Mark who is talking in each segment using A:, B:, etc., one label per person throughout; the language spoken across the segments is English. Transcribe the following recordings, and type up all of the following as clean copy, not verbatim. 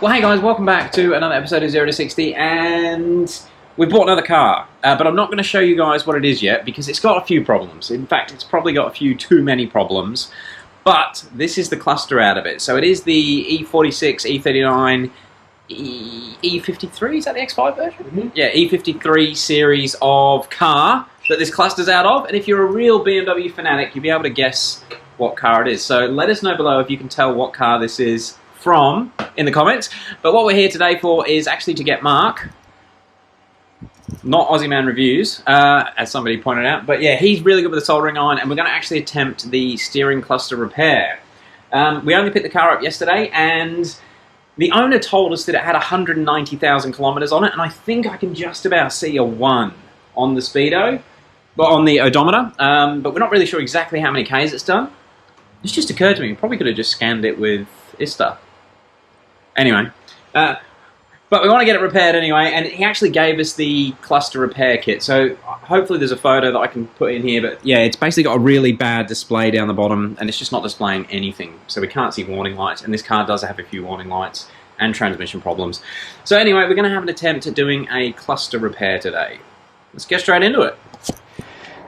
A: Well, hey guys, welcome back to another episode of 0 to 60, and we bought another car, but I'm not going to show you guys what it is yet because it's got a few problems. In fact, it's probably got a few too many problems, but this is the cluster out of it. So it is the E46, E39, E53, is that the X5 version? Mm-hmm. Yeah, E53 series of car that this cluster's out of, and if you're a real BMW fanatic, you'll be able to guess what car it is. So let us know below if you can tell what car this is from in the comments. But what we're here today for is actually to get Mark, not Aussie Man Reviews, as somebody pointed out, but yeah, he's really good with the soldering iron, and we're going to actually attempt the steering cluster repair. We only picked the car up yesterday, and the owner told us that it had 190,000 kilometers on it, and I think I can just about see a 1 on the speedo, well, on the odometer, but we're not really sure exactly how many Ks it's done. It's just occurred to me, we probably could have just scanned it with ISTA. Anyway, but we want to get it repaired anyway, and he actually gave us the cluster repair kit, so hopefully there's a photo that I can put in here, but yeah, it's basically got a really bad display down the bottom, and it's just not displaying anything, so we can't see warning lights, and this car does have a few warning lights and transmission problems. So anyway, we're going to have an attempt at doing a cluster repair today. Let's get straight into it.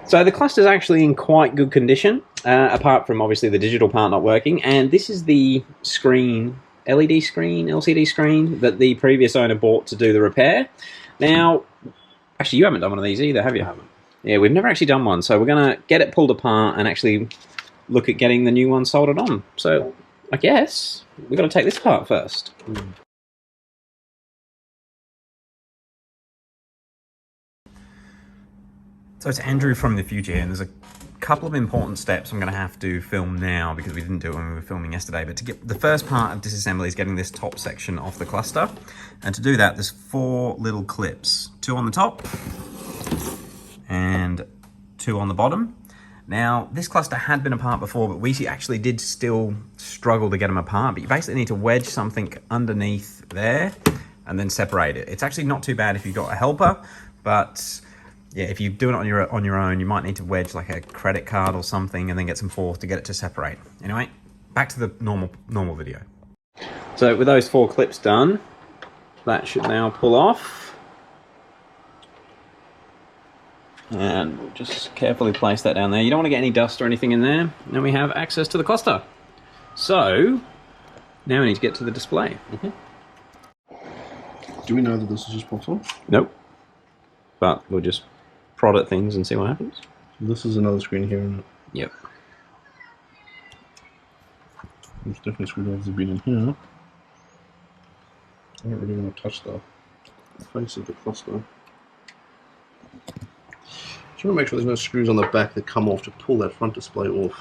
A: So the cluster's actually in quite good condition, apart from obviously the digital part not working, and this is the screen, LED screen, LCD screen, that the previous owner bought to do the repair. Now, actually you haven't done one of these either, have you? I haven't. Yeah, we've never actually done one, so we're going to get it pulled apart and actually look at getting the new one soldered on. So, I guess we've got to take this apart first. So it's Andrew from the future here, and there's a couple of important steps I'm going to have to film now because we didn't do it when we were filming yesterday. But to get the first part of disassembly is getting this top section off the cluster, and to do that there's 4 little clips, 2 on the top and 2 on the bottom. Now this cluster had been apart before, but we actually did still struggle to get them apart. But you basically need to wedge something underneath there and then separate it. It's actually not too bad if you've got a helper, but yeah, if you do it on your own, you might need to wedge like a credit card or something and then get some force to get it to separate. Anyway, back to the normal video. So with those 4 clips done, that should now pull off. And we'll just carefully place that down there. You don't want to get any dust or anything in there. Now we have access to the cluster. So now we need to get to the display.
B: Do we know that this is just pops on?
A: Nope. But we'll just prod at things and see what happens.
B: This is another screen here, isn't it?
A: Yep.
B: There's definitely screwdrivers have been in here. I don't really want to touch the face of the cluster. Just want to make sure there's no screws on the back that come off to pull that front display off.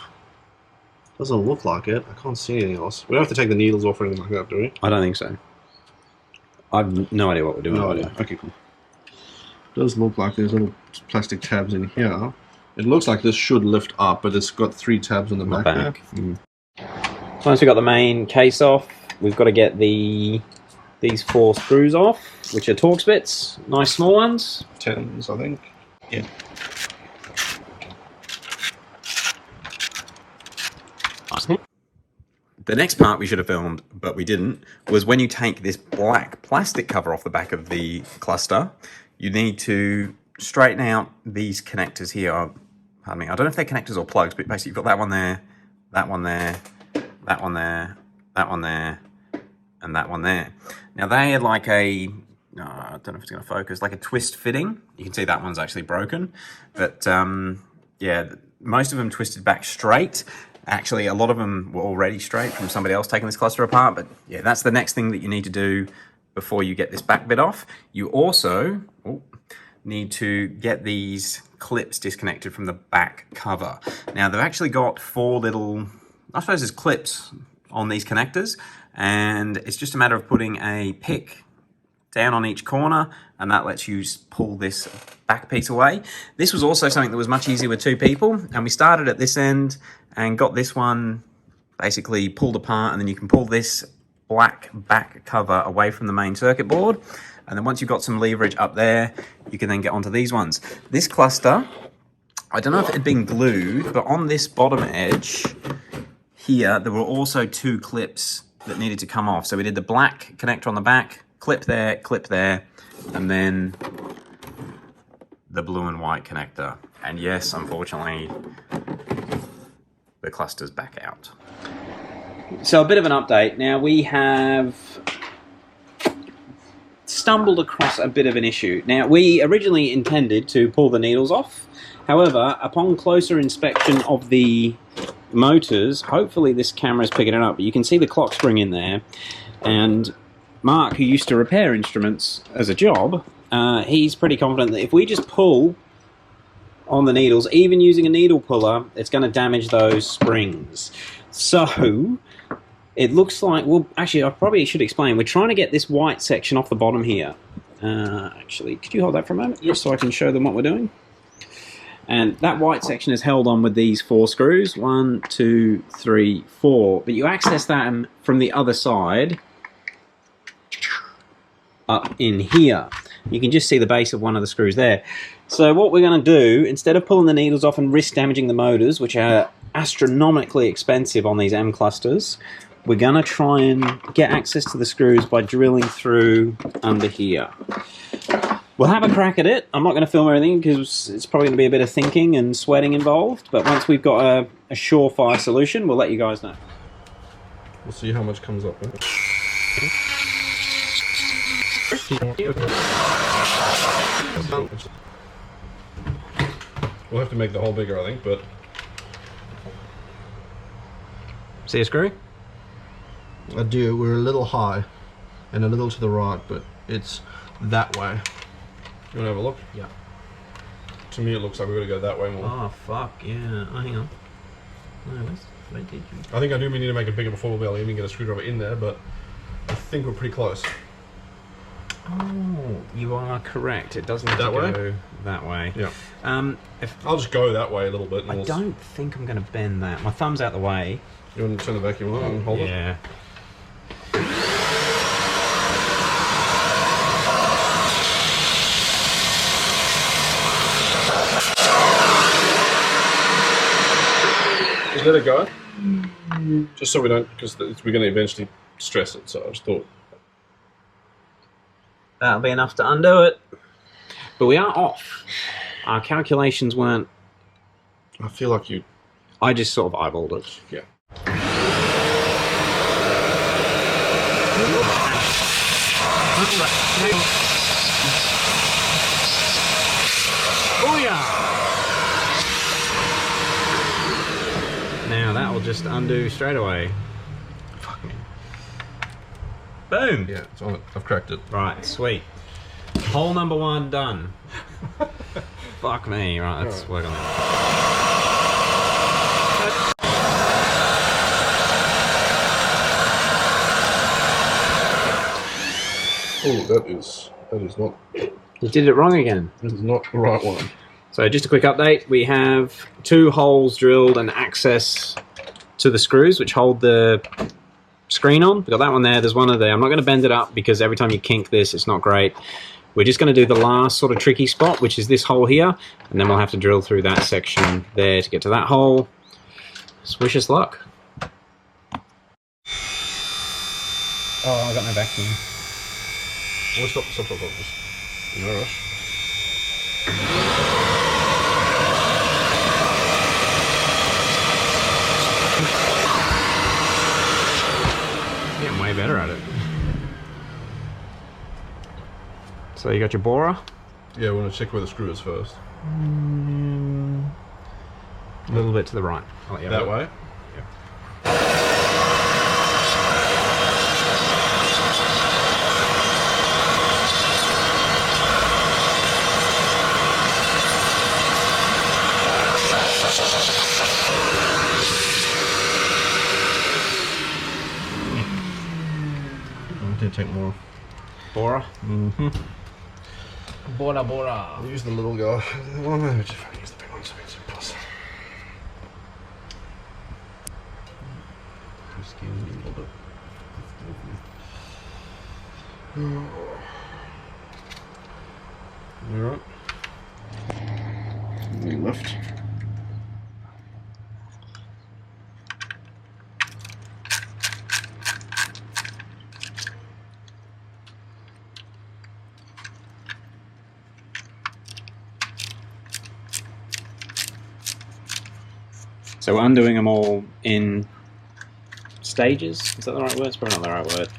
B: Doesn't look like it. I can't see anything else. We don't have to take the needles off or anything like that, do we?
A: I don't think so. I've no idea what we're doing.
B: No idea. Okay, cool. Does look like there's little plastic tabs in here. It looks like this should lift up, but it's got 3 tabs on the back.
A: So once we've got the main case off, we've got to get these 4 screws off, which are Torx bits, nice small ones.
B: 10s, I think. Yeah.
A: The next part we should have filmed, but we didn't, was when you take this black plastic cover off the back of the cluster, you need to straighten out these connectors here. Pardon me, I don't know if they're connectors or plugs, but basically you've got that one there, that one there, that one there, that one there, and that one there. Now they are like a, I don't know if it's going to focus, like a twist fitting. You can see that one's actually broken, but yeah, most of them twisted back straight. Actually, a lot of them were already straight from somebody else taking this cluster apart, but yeah, that's the next thing that you need to do before you get this back bit off. You also need to get these clips disconnected from the back cover. Now, they've actually got 4 little, I suppose there's clips on these connectors, and it's just a matter of putting a pick down on each corner, and that lets you pull this back piece away. This was also something that was much easier with 2 people, and we started at this end and got this one basically pulled apart, and then you can pull this black back cover away from the main circuit board, and then once you've got some leverage up there, you can then get onto these ones. This cluster, I don't know if it had been glued, but on this bottom edge here, there were also 2 clips that needed to come off. So we did the black connector on the back, clip there, and then the blue and white connector. And yes, unfortunately, the cluster's back out. So a bit of an update. Now we have stumbled across a bit of an issue. Now we originally intended to pull the needles off. However, upon closer inspection of the motors, hopefully this camera is picking it up, but you can see the clock spring in there. And Mark, who used to repair instruments as a job, he's pretty confident that if we just pull on the needles, even using a needle puller, it's going to damage those springs. So it looks like, well, actually, I probably should explain. We're trying to get this white section off the bottom here. Actually, could you hold that for a moment, just so I can show them what we're doing? And that white section is held on with these 4 screws. 1, 2, 3, 4. But you access that from the other side up in here. You can just see the base of one of the screws there. So what we're going to do, instead of pulling the needles off and risk damaging the motors, which are astronomically expensive on these M clusters, we're going to try and get access to the screws by drilling through under here. We'll have a crack at it. I'm not going to film everything because it's probably going to be a bit of thinking and sweating involved, but once we've got a surefire solution, we'll let you guys know.
B: We'll see how much comes up. We'll have to make the hole bigger, I think, but...
A: See a screw?
B: I do. We're a little high and a little to the right, but it's that way. You want to have a look?
A: Yeah.
B: To me, it looks like we're going to go that way more.
A: Oh, fuck, yeah. Oh, hang on. No, where did you?
B: I think I do need to make it bigger before we'll be able to even get a screwdriver in there, but I think we're pretty close.
A: Oh, you are correct. It doesn't
B: that way?
A: Go that way.
B: Yeah.
A: I'll
B: just go that way a little bit. And
A: I don't think I'm going to bend that. My thumb's out the way.
B: You want to turn the vacuum on and hold it?
A: Yeah.
B: Just let it go. Just so we don't, because we're going to eventually stress it, so I just thought.
A: That'll be enough to undo it. But we are off. Our calculations weren't...
B: I feel like you...
A: I just sort of eyeballed it.
B: Yeah.
A: Oh yeah! Now that will just undo straight away. Fuck me. Boom!
B: Yeah, it's on it. I've cracked it. Right,
A: sweet. Hole number 1 done. Fuck me. Right, let's work on that.
B: Oh, that is not...
A: You did it wrong again.
B: This is not the right one.
A: So just a quick update. We have 2 holes drilled and access to the screws which hold the screen on. We've got that one there. There's one over there. I'm not going to bend it up because every time you kink this, it's not great. We're just going to do the last sort of tricky spot, which is this hole here, and then we'll have to drill through that section there to get to that hole. Just wish us luck. Oh, I got no vacuum.
B: Oh, stop. No rush.
A: Getting way better at it. So you got your borer?
B: Yeah, we want to check where the screw is first.
A: A little bit to the right. I'll let you
B: that way?
A: Yeah.
B: I did take more.
A: Borer?
B: Mm-hmm.
A: Bora.
B: I'll use the little guy. Well, no, just use the big one so it's plus. Excuse me a little bit. Alright. We lift.
A: So we're undoing them all in stages. Is that the right word? It's probably not the right word.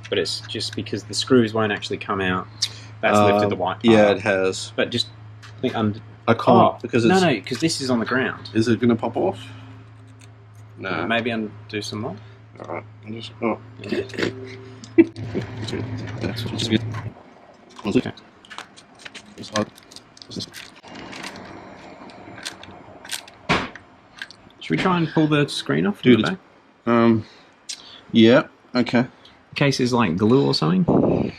A: But it's just because the screws won't actually come out. That's lifted the white part.
B: Yeah, it has.
A: But just think under.
B: I can't because it's...
A: No, because this is on the ground.
B: Is it going to pop off? No.
A: Maybe undo some more.
B: Alright, I'm just... Oh.
A: Should we try and pull the screen off?
B: Dude, yeah, okay.
A: In case it's like glue or something?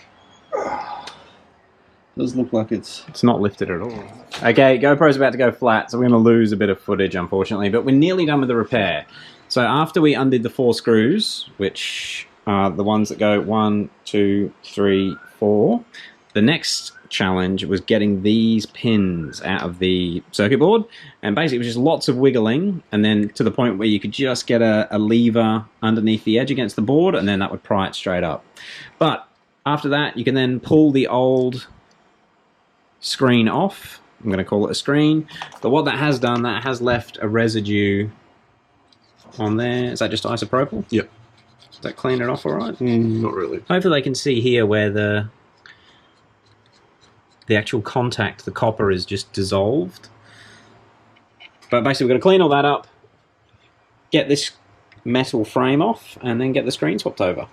B: Does look like it's
A: not lifted at all. Okay, GoPro's about to go flat, so we're going to lose a bit of footage, unfortunately, but we're nearly done with the repair. So after we undid the 4 screws, which are the ones that go 1, 2, 3, 4, the next challenge was getting these pins out of the circuit board, and basically it was just lots of wiggling, and then to the point where you could just get a lever underneath the edge against the board, and then that would pry it straight up. But after that, you can then pull the old screen off. I'm going to call it a screen, but what that has done, that has left a residue on there. Is that just isopropyl?
B: Yep.
A: Does that clean it off all right?
B: Not really.
A: Hopefully they can see here where the actual contact, the copper, is just dissolved. But basically we're going to clean all that up, get this metal frame off, and then get the screen swapped over.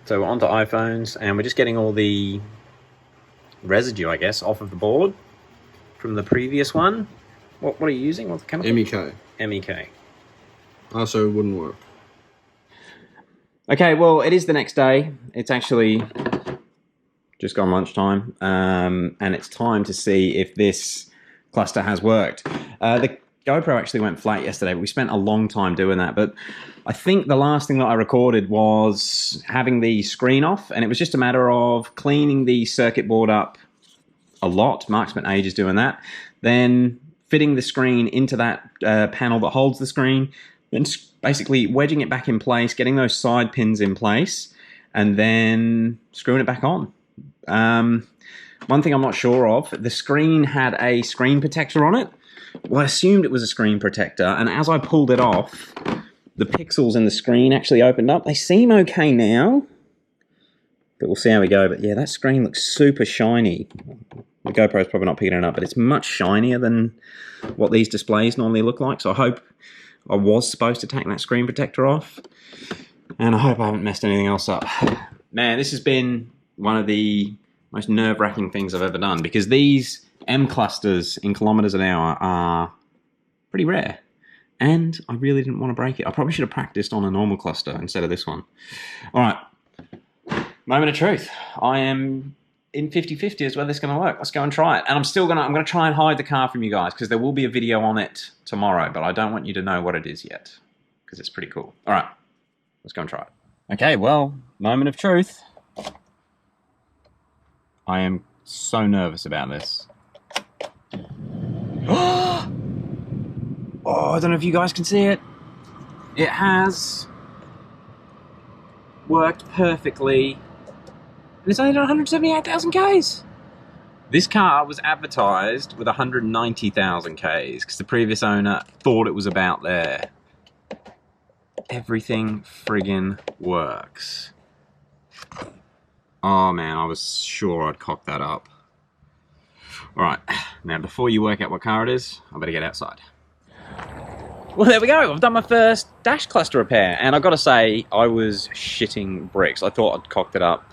A: So we're onto iPhones, and we're just getting all the residue, I guess, off of the board from the previous one. What are you using? What's the chemical?
B: MEK.
A: MEK.
B: So it wouldn't work.
A: Okay, well, it is the next day. It's actually just gone lunchtime, and it's time to see if this cluster has worked. The GoPro actually went flat yesterday, but we spent a long time doing that. But I think the last thing that I recorded was having the screen off, and it was just a matter of cleaning the circuit board up a lot. Mark spent ages doing that. Then fitting the screen into that panel that holds the screen, then basically wedging it back in place, getting those side pins in place, and then screwing it back on. One thing I'm not sure of, the screen had a screen protector on it. Well, I assumed it was a screen protector, and as I pulled it off, the pixels in the screen actually opened up. They seem okay now, but we'll see how we go. But yeah, that screen looks super shiny. The GoPro's probably not picking it up, but it's much shinier than what these displays normally look like, so I hope I was supposed to take that screen protector off, and I hope I haven't messed anything else up. Man, this has been one of the most nerve-wracking things I've ever done, because these M clusters in kilometers an hour are pretty rare, and I really didn't want to break it. I probably should have practiced on a normal cluster instead of this one. All right, moment of truth. I am in 50-50 is whether it's going to work. Let's go and try it. And I'm going to try and hide the car from you guys, because there will be a video on it tomorrow, but I don't want you to know what it is yet, because it's pretty cool. All right, let's go and try it. Okay, well, moment of truth. I am so nervous about this. Oh, I don't know if you guys can see it. It has worked perfectly. And it's only done 178,000 Ks. This car was advertised with 190,000 Ks because the previous owner thought it was about there. Everything friggin' works. Oh man, I was sure I'd cock that up. Alright, now before you work out what car it is, I better get outside. Well, there we go. I've done my first dash cluster repair, and I've got to say, I was shitting bricks. I thought I'd cocked it up.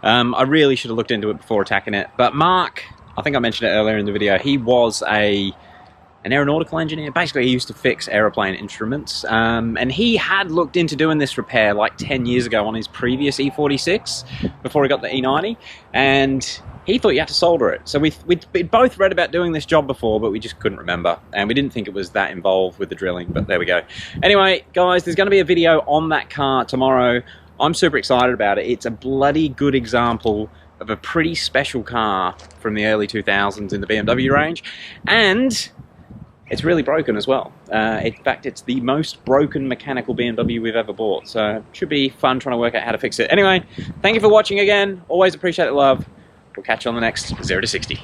A: I really should have looked into it before attacking it. But Mark, I think I mentioned it earlier in the video, he was an aeronautical engineer. Basically, he used to fix aeroplane instruments. And he had looked into doing this repair like 10 years ago on his previous E46, before he got the E90. And he thought you had to solder it. So we'd both read about doing this job before, but we just couldn't remember. And we didn't think it was that involved with the drilling, but there we go. Anyway, guys, there's going to be a video on that car tomorrow. I'm super excited about it. It's a bloody good example of a pretty special car from the early 2000s in the BMW range. And it's really broken as well. In fact, it's the most broken mechanical BMW we've ever bought. So it should be fun trying to work out how to fix it. Anyway, thank you for watching again. Always appreciate the love. We'll catch you on the next 0 to 60.